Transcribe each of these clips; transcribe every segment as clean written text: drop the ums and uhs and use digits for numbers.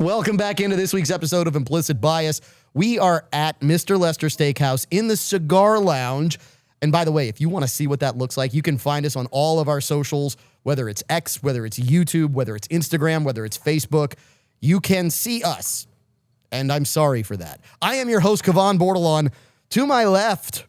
Welcome back into this week's episode of Implicit Bias. We are at Mr. Lester Steakhouse in the Cigar Lounge. And by the way, if you want to see what that looks like, you can find us on all of our socials, whether it's X, whether it's YouTube, whether it's Instagram, whether it's Facebook. You can see us. And I'm sorry for that. I am your host, Kevon Bordelon. To my left,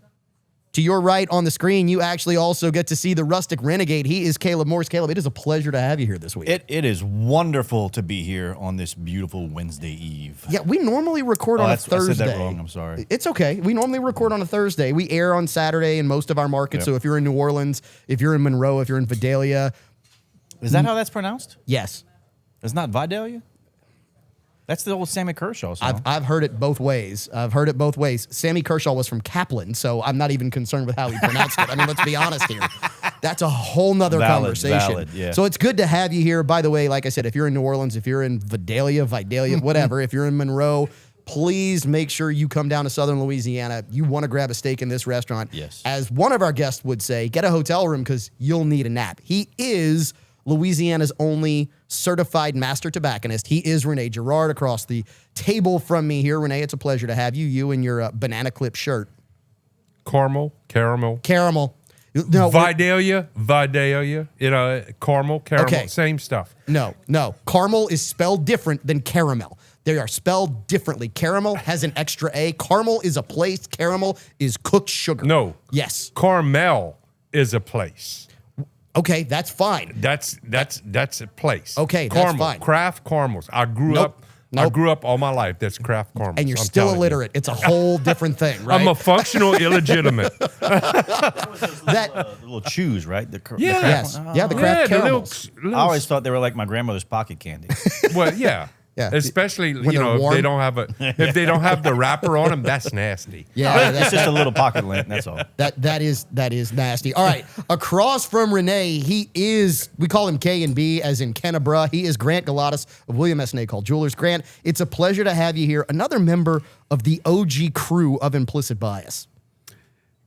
to your right on the screen, you actually also get to see the rustic renegade. He is Caleb Morse. Caleb, it is a pleasure to have you here this week. It is wonderful to be here on this beautiful Wednesday eve. Yeah, we normally record on a Thursday. I said that wrong. I'm sorry. It's okay. We normally record on a Thursday. We air on Saturday in most of our markets. Yep. So if you're in New Orleans, if you're in Monroe, if you're in Vidalia. Is that how that's pronounced? Yes. It's not Vidalia? That's the old Sammy Kershaw song. I've heard it both ways. Sammy Kershaw was from Kaplan, so I'm not even concerned with how he pronounced it. I mean, let's be honest here. That's a whole nother conversation. Valid, yeah. So it's good to have you here. By the way, like I said, if you're in New Orleans, if you're in Vidalia, whatever, if you're in Monroe, please make sure you come down to Southern Louisiana. You want to grab a steak in this restaurant. Yes. As one of our guests would say, get a hotel room because you'll need a nap. He is Louisiana's only certified master tobacconist. He is Rene Girard across the table from me here. Rene, it's a pleasure to have you. You and your banana clip shirt. Caramel. No, Vidalia. Caramel. Okay. Same stuff. No. Caramel is spelled different than caramel. They are spelled differently. Caramel has an extra A. Caramel is a place. Caramel is cooked sugar. No. Yes. Carmel is a place. Okay, that's fine. That's a place. Okay, Caramel, that's fine. Craft caramels. I grew up all my life. That's craft caramels. And you're still illiterate. It's a whole different thing, right? I'm a functional illegitimate. The little chews, right? The craft The craft caramels. I always thought they were like my grandmother's pocket candy. Well, yeah. Yeah. Especially, When if they don't have if they don't have the wrapper on them, that's nasty. Yeah, It's just a little pocket lint, that's all. That is nasty. All right, across from Rene, we call him K&B, as in Kennebra. He is Grant Galatas of William S. Nacol Jewelers. Grant, it's a pleasure to have you here. Another member of the OG crew of Implicit Bias.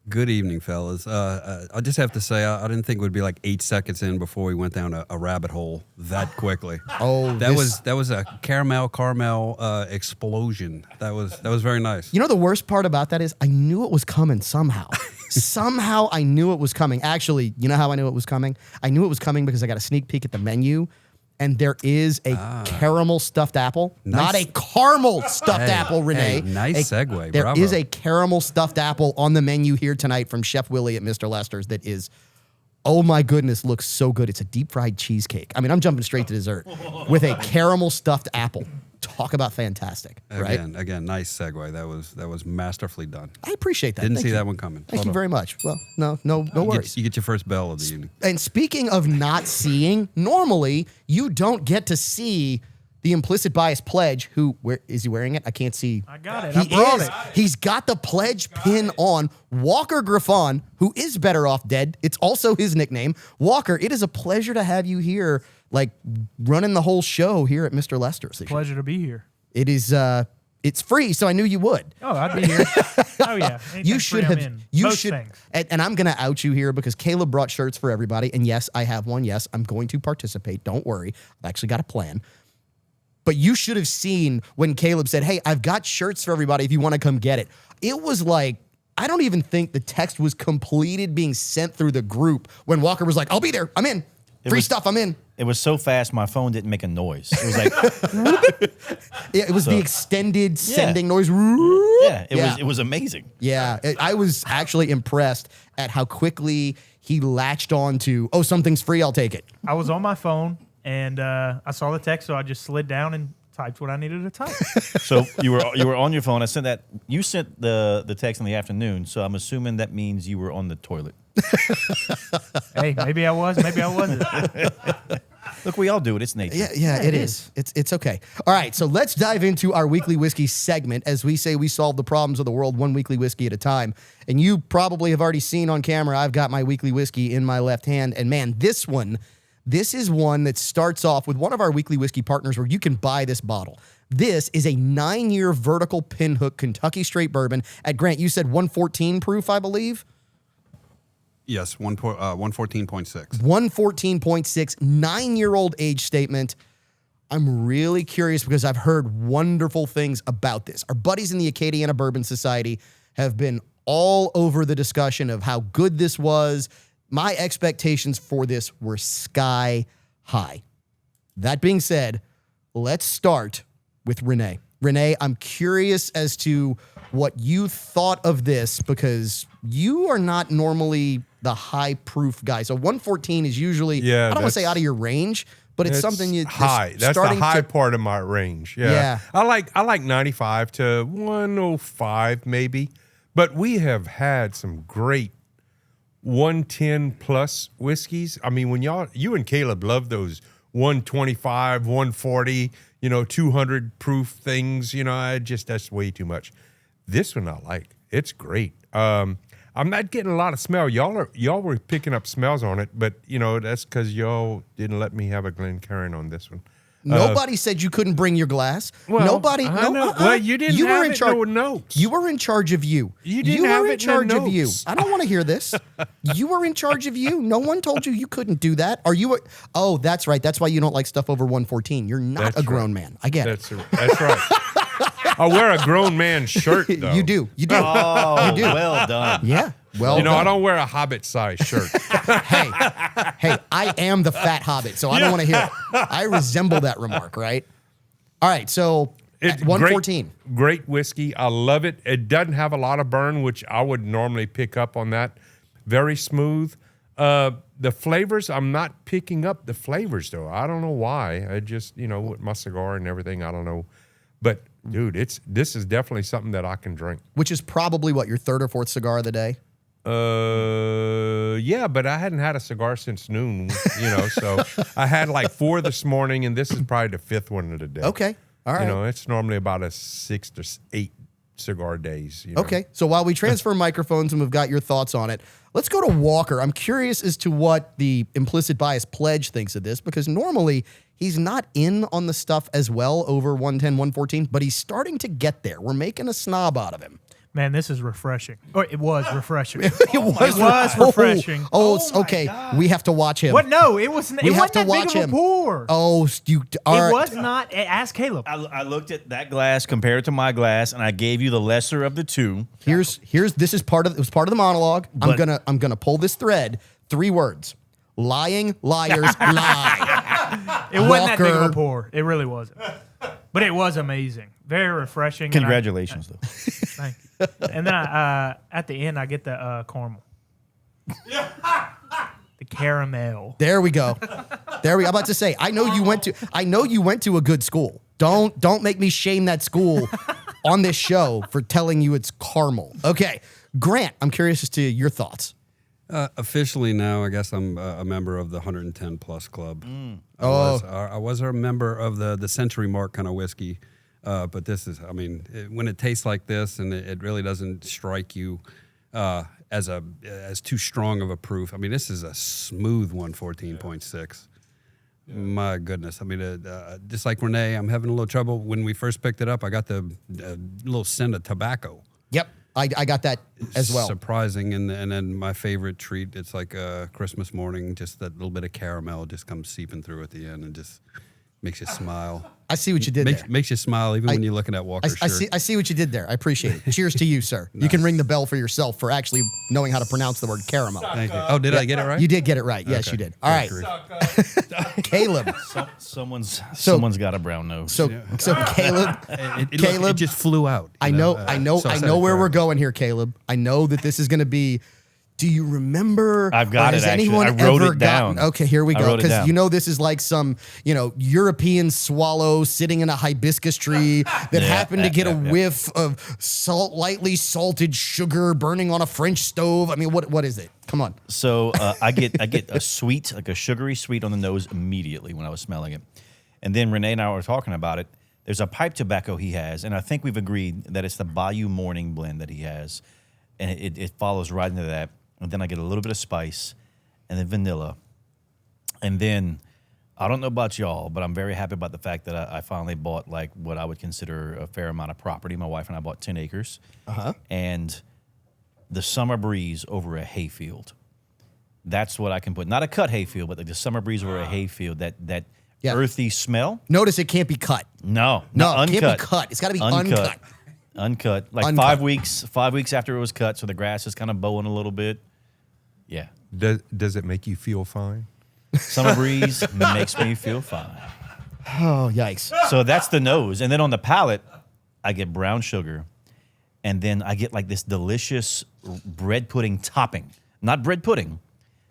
Good evening, fellas. I just have to say, I didn't think it would be like 8 seconds in before we went down a rabbit hole that quickly. That was a caramel explosion. That was very nice. You know, the worst part about that is I knew it was coming somehow. Somehow I knew it was coming. Actually, you know how I knew it was coming? I knew it was coming because I got a sneak peek at the menu. And there is a caramel stuffed apple, not a caramel stuffed apple, Rene. Nice segue. There Bravo. is a caramel stuffed apple on the menu here tonight from Chef Willie at Mr. Lester's that is, oh my goodness, looks so good. It's a deep fried cheesecake. I mean, I'm jumping straight to dessert with a caramel stuffed apple. Talk about fantastic, right? Again, nice segue. That was masterfully done. I appreciate that. Didn't see that one coming. Thank you very much. Well, no worries. You get your first bell of the evening. And speaking of not seeing, normally you don't get to see the Implicit Bias pledge. Where is he wearing it? I can't see. I got it. I brought it. He's got the pledge pin on. Walker Griffon, who is better off dead. It's also his nickname. Walker, it is a pleasure to have you here, like running the whole show here at Mr. Lester's. Pleasure to be here. It is. It's free, so I knew you would. Oh, I'd be here. Oh yeah. You should have. Most things. And I'm gonna out you here because Caleb brought shirts for everybody. And yes, I have one. Yes, I'm going to participate. Don't worry. I've actually got a plan. But you should have seen when Caleb said, "Hey, I've got shirts for everybody if you want to come get it." It was like, I don't even think the text was completed being sent through the group when Walker was like, "I'll be there. I'm in. Free stuff. I'm in." It was so fast, my phone didn't make a noise. It was like... It was the extended sending noise. Yeah, it was amazing. Yeah, I was actually impressed at how quickly he latched on to, oh, something's free, I'll take it. I was on my phone, and I saw the text, so I just slid down and typed what I needed to type. So you were on your phone. I sent that. You sent the text in the afternoon, so I'm assuming that means you were on the toilet. Hey, maybe I was, maybe I wasn't. Look, we all do it. It's nature. Yeah, it is. It's okay. All right, so let's dive into our weekly whiskey segment. As we say, we solve the problems of the world one weekly whiskey at a time. And you probably have already seen on camera, I've got my weekly whiskey in my left hand. And man, this is one that starts off with one of our weekly whiskey partners where you can buy this bottle. This is a 9-year vertical Pinhook Kentucky straight bourbon. At Grant, you said 114 proof, I believe? Yes, 114.6. 114.6, 9-year-old age statement. I'm really curious because I've heard wonderful things about this. Our buddies in the Acadiana Bourbon Society have been all over the discussion of how good this was. My expectations for this were sky high. That being said, let's start with Renee. Renee, I'm curious as to what you thought of this because you are not normally the high proof guy. So 114 is usually, I don't want to say out of your range, but it's something you high. That's the high part of my range. Yeah. I like 95 to 105 maybe. But we have had some great 110 plus whiskeys. I mean, when you and Caleb love those 125, 140, 200 proof things, that's way too much. This one I like. It's great. I'm not getting a lot of smell. Y'all were picking up smells on it, but that's because y'all didn't let me have a Glencairn on this one. Nobody said you couldn't bring your glass. Well, Nobody. I know. Well, you didn't have it no notes. You were in charge of you. You didn't have it no notes. Of you. I don't want to hear this. You were in charge of you. No one told you couldn't do that. Are you? Oh, that's right. That's why you don't like stuff over 114. You're not a grown man. I get it. That's right. I wear a grown man shirt, though. You do. Oh, you do. Well done. Yeah. Well, I don't wear a Hobbit size shirt. hey, I am the fat Hobbit, so I don't want to hear it. I resemble that remark, right? All right, so at 114. Great whiskey. I love it. It doesn't have a lot of burn, which I would normally pick up on that. Very smooth. The flavors, I'm not picking up the flavors, though. I don't know why. I just, with my cigar and everything, I don't know. But, dude, this is definitely something that I can drink. Which is probably, what, your third or fourth cigar of the day? Yeah, but I hadn't had a cigar since noon, so I had like 4 this morning, and this is probably the 5th one of the day. Okay. All right. It's normally about a 6 to 8 cigar days. Okay. So while we transfer microphones and we've got your thoughts on it, let's go to Walker. I'm curious as to what the Implicit Bias Pledge thinks of this, because normally he's not in on the stuff as well over 110, 114, but he's starting to get there. We're making a snob out of him. Man, this is refreshing. Or it was refreshing. It was refreshing. Okay. God. We have to watch him. What? No, it wasn't. It wasn't that big of a pour. Oh, it was not. Ask Caleb. I looked at that glass compared to my glass, and I gave you the lesser of the two. This is part of the monologue. I'm gonna pull this thread. 3 words: lying, liars, lie. It wasn't that big of a pour. It really wasn't. But it was amazing. Very refreshing. Congratulations, though. Thank you. And then at the end, I get the caramel. The caramel. There we go. I'm about to say, I know you went to a good school. Don't make me shame that school on this show for telling you it's caramel. Okay. Grant, I'm curious as to your thoughts. Officially now, I guess I'm a member of the 110 plus club. I was a member of the Century Mark kind of whiskey. But this is, when it tastes like this and it really doesn't strike you as too strong of a proof. This is a smooth 114.6. My goodness. Just like Renee, I'm having a little trouble. When we first picked it up, I got the little scent of tobacco. Yep. I got that as well. Surprising. And then my favorite treat, it's like a Christmas morning, just that little bit of caramel just comes seeping through at the end and just makes you smile. I see what you did there. Makes you smile even when you're looking at Walker's shirt. I see what you did there. I appreciate it. Cheers to you, sir. Nice. You can ring the bell for yourself for actually knowing how to pronounce the word caramel. Thank you. Oh, did I get it right? You did get it right. Yes, you did. All right. Caleb. Someone's got a brown nose. So Caleb, it just flew out. I know where we're going here, Caleb. I know that this is going to be. Do you remember? I've got it. Actually, I wrote it down. Okay, here we go. Because this is like some European swallow sitting in a hibiscus tree that happened to get a whiff of lightly salted sugar burning on a French stove. What is it? Come on. So I get a sweet, like a sugary sweet on the nose immediately when I was smelling it, and then Renee and I were talking about it. There's a pipe tobacco he has, and I think we've agreed that it's the Bayou Morning blend that he has, and it follows right into that. And then I get a little bit of spice, and then vanilla. And then, I don't know about y'all, but I'm very happy about the fact that I finally bought like what I would consider a fair amount of property. My wife and I bought 10 acres. And the summer breeze over a hayfield. That's what I can put. Not a cut hayfield, but like the summer breeze over a hayfield that earthy smell. Notice it can't be cut. No, No, not it uncut. can't be cut. It's got to be uncut. Uncut. Like Uncut. 5 weeks. 5 weeks after it was cut, so the grass is kind of bowing a little bit. Yeah. Does it make you feel fine? Summer breeze makes me feel fine. Oh, yikes. So that's the nose. And then on the palate, I get brown sugar. And then I get like this delicious bread pudding topping. Not bread pudding.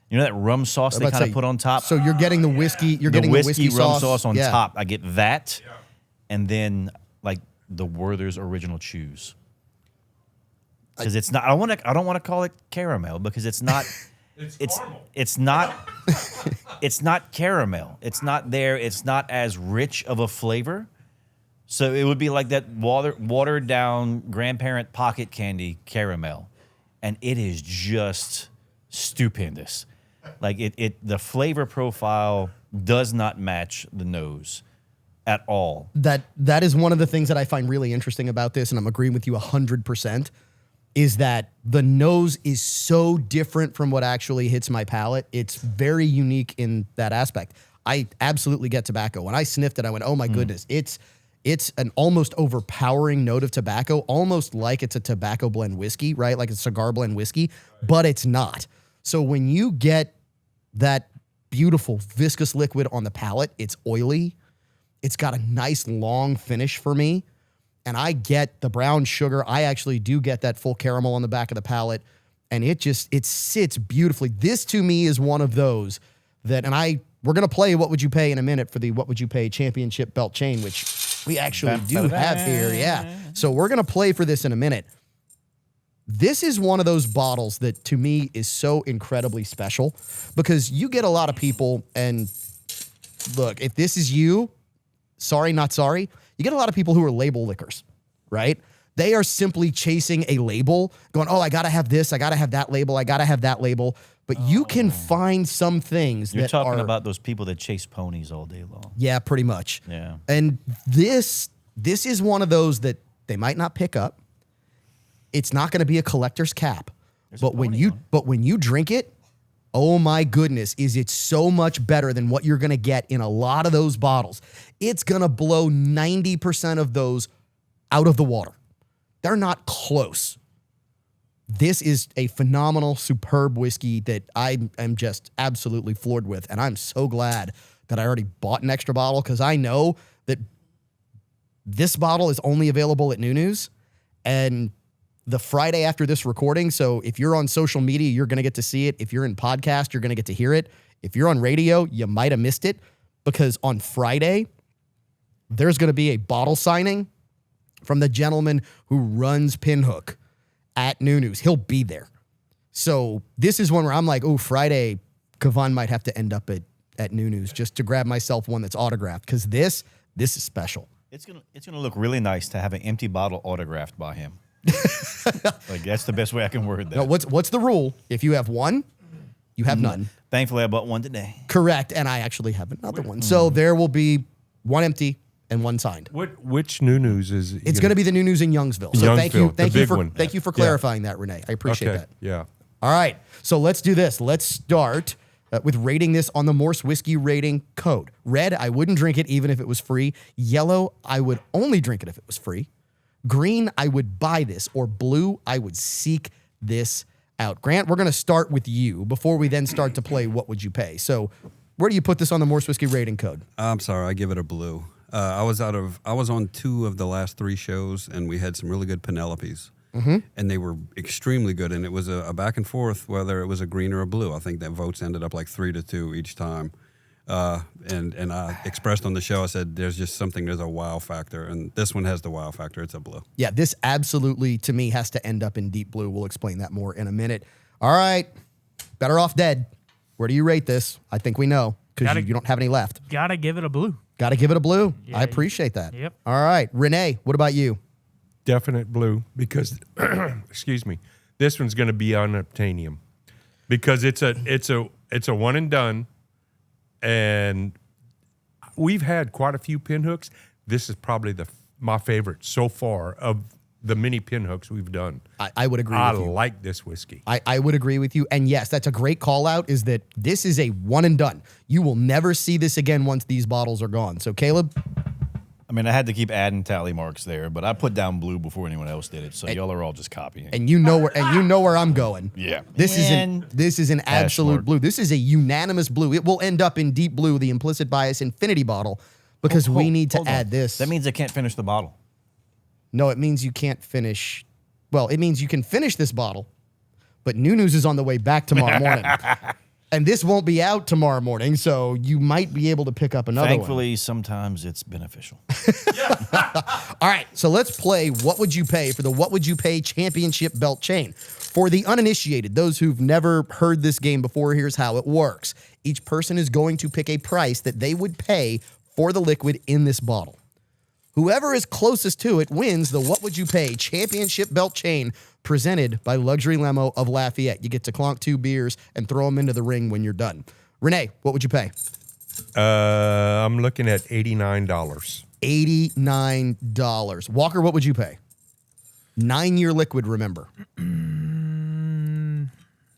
You know that rum sauce they kind of put on top? So you're getting the whiskey. You're getting the whiskey rum sauce on Yeah. top. I get that. Yeah. And then like the Werther's Original Chews. Because it's not, I don't want to call it caramel because it's not. It's not caramel. It's not there. It's not as rich of a flavor. So it would be like that watered down grandparent pocket candy caramel. And it is just stupendous. Like the flavor profile does not match the nose at all. That is one of the things that I find really interesting about this, and I'm agreeing with you 100%, is that the nose is so different from what actually hits my palate. It's very unique in that aspect. I absolutely get tobacco. When I sniffed it, I went, oh my goodness. It's an almost overpowering note of tobacco, almost like it's a tobacco blend whiskey, right? Like a cigar blend whiskey, but it's not. So when you get that beautiful viscous liquid on the palate, it's oily. It's got a nice long finish for me. And I get the brown sugar. I actually do get that full caramel on the back of the palate. And it sits beautifully. This to me is one of those that, and we're going to play What Would You Pay in a minute for the What Would You Pay championship belt chain, which we actually do have here. Yeah. So we're going to play for this in a minute. This is one of those bottles that to me is so incredibly special because you get a lot of people, and look, if this is you, sorry, not sorry, you get a lot of people who are label lickers, right? They are simply chasing a label, going, oh, I got to have this, I got to have that label, I got to have that label. But you can find some things You're that talking are, about those people that chase ponies all day long. yeah, pretty much. Yeah. And this is one of those that they might not pick up. It's not going to be a collector's cap. But when you drink it, oh my goodness, is it so much better than what you're going to get in a lot of those bottles. It's going to blow 90% of those out of the water. They're not close. This is a phenomenal, superb whiskey that I am just absolutely floored with. And I'm so glad that I already bought an extra bottle because I know that this bottle is only available at Nuno's. And the Friday after this recording, so if you're on social media, you're going to get to see it. If you're in podcast, you're going to get to hear it. If you're on radio, you might have missed it because on Friday, there's going to be a bottle signing from the gentleman who runs Pinhook at Nuno's. He'll be there. So this is one where I'm like, oh, Friday, Kavan might have to end up at Nuno's just to grab myself one that's autographed because this is special. It's gonna look really nice to have an empty bottle autographed by him. Like that's the best way I can word that. Now, what's the rule? If you have one, you have none. Thankfully, I bought one today. Correct, and I actually have another one. So there will be one empty and one signed. Which Nuno's is it? It's going to be the Nuno's in Youngsville. So Youngsville, thank you for clarifying that, Renee. I appreciate that. Yeah. All right, so let's do this. Let's start with rating this on the Morse Whiskey rating code. Red, I wouldn't drink it even if it was free. Yellow, I would only drink it if it was free. Green, I would buy this. Or blue, I would seek this out. Grant, we're going to start with you before we then start to play What Would You Pay? So where do you put this on the Morse Whiskey rating code? I'm sorry, I give it a blue. I was on 2 of the last 3 shows, and we had some really good Penelopes. And they were extremely good, and it was a back and forth whether it was a green or a blue. I think that votes ended up like 3-2 each time. And I expressed on the show, I said, there's a wow factor, and this one has the wow factor. It's a blue. Yeah, this absolutely, to me, has to end up in deep blue. We'll explain that more in a minute. All right, Better Off Dead. Where do you rate this? I think we know because you don't have any left. Gotta give it a blue. Got to give it a blue. Yeah, I appreciate that. Yep. All right, Renee, what about you? Definite blue because, excuse me, this one's going to be on Obtainium because it's a one and done, and we've had quite a few Pinhooks. This is probably my favorite so far of the many Pinhooks we've done. I would agree I with you. like this whiskey. I would agree with you. And yes, that's a great call out, is that this is a one and done. You will never see this again once these bottles are gone. So Caleb? I mean, I had to keep adding tally marks there, but I put down blue before anyone else did it. So y'all are all just copying. And you know where I'm going. Yeah. This is an absolute blue. This is a unanimous blue. It will end up in deep blue, the Implicit Bias Infinity bottle, because we need to add this. That means I can't finish the bottle. No, it means you can't finish. Well, it means you can finish this bottle, but Nuno's is on the way back tomorrow morning. And this won't be out tomorrow morning, so you might be able to pick up another Thankfully, sometimes it's beneficial. All right, so let's play What Would You Pay for the What Would You Pay Championship Belt Chain. For the uninitiated, those who've never heard this game before, here's how it works. Each person is going to pick a price that they would pay for the liquid in this bottle. Whoever is closest to it wins the What Would You Pay Championship Belt Chain presented by Luxury Lemo of Lafayette. You get to clonk 2 beers and throw them into the ring when you're done. Renee, what would you pay? I'm looking at $89. $89. Walker, what would you pay? 9-year liquid, remember.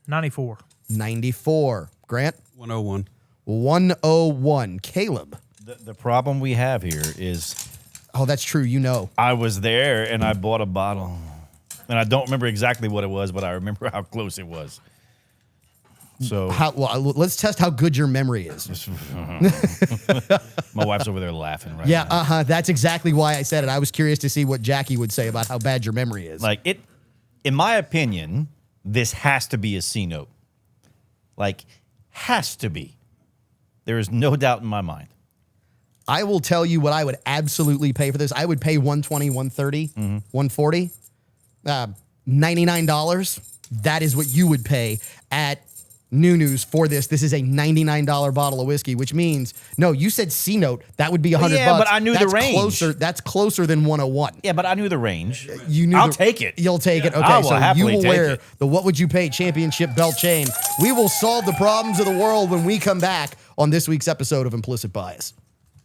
94. 94. Grant? 101. 101. Caleb? The problem we have here is... Oh, that's true. You know. I was there and I bought a bottle. And I don't remember exactly what it was, but I remember how close it was. So let's test how good your memory is. My wife's over there laughing right Yeah, now. that's exactly why I said it. I was curious to see what Jackie would say about how bad your memory is. Like it, in my opinion, this has to be a C note. Like, has to be. There is no doubt in my mind. I will tell you what I would absolutely pay for this. I would pay $120, $130, $140, $99. That is what you would pay at Nuno's for this. This is a $99 bottle of whiskey, which means, no, you said C note. That would be $100. Yeah, but I knew the range. That's closer than 101. Yeah, but I knew the range. I'll take it. You'll take it. Okay, I will so you happily will take wear it. the What Would You Pay Championship Belt Chain. We will solve the problems of the world when we come back on this week's episode of Implicit Bias.